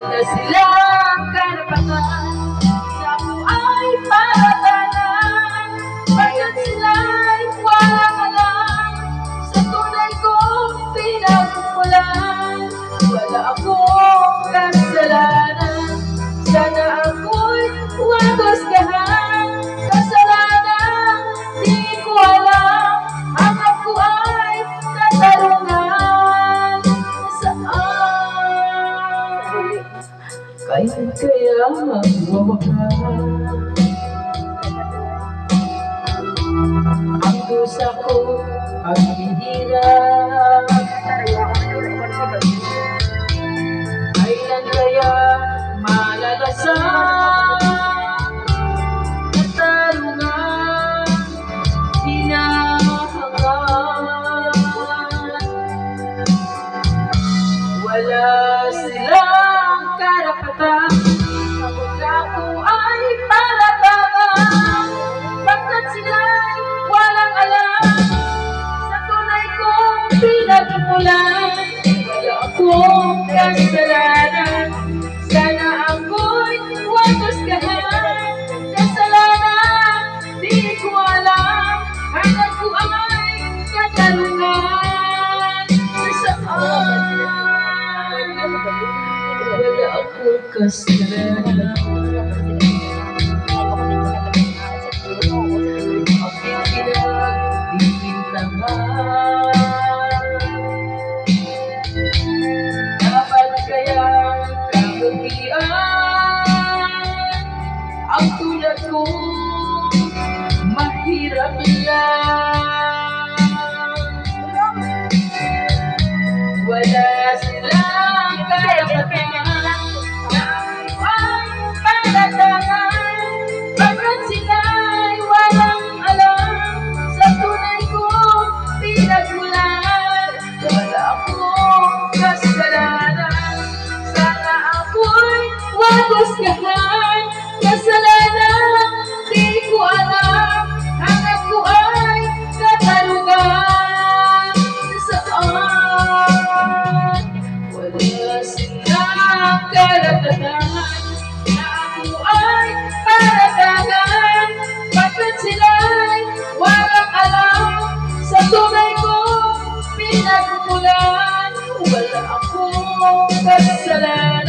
Na silang karapatan na ako ay paratangan. Bakit sila'y walang alam sa tunay kong pinagmulan? Wala akong kasalanan, sana ako'y huwagosgahan. Kasalanan, di ko alam, ang ako ay katarungan. Kailan kaya magwawakas ang dusa ko paghihirap? Kailan kaya malalasan katarungan hinahangaan? Wala silang karapatan kapag ako ay paratangan. Bakit sila'y walang alam sa tunay kong pinagmulan? Wala akong kasalanan, sana ako'y huwagosgahan. Kasalanan, di ko alam, ang ako ay katarungan. Wala akong kasalanan, aking pinagbibintangan. Dapat kaya kabutian ang tulad ko mahirap lang. Wala silang karapatan na ay paratangan. Bakit sila'y walang alam sa tunay kong pinagmulan? Wala akong kasalanan, sana ako'y huwagosgahan. Kasalanan, di ko alam, ang ako ay katarungan. Saan? Wala silang karapatan na ako ay paratangan. Bakit sila'y walang alam sa tunay kong pinagmulan? Wala akong kasalanan.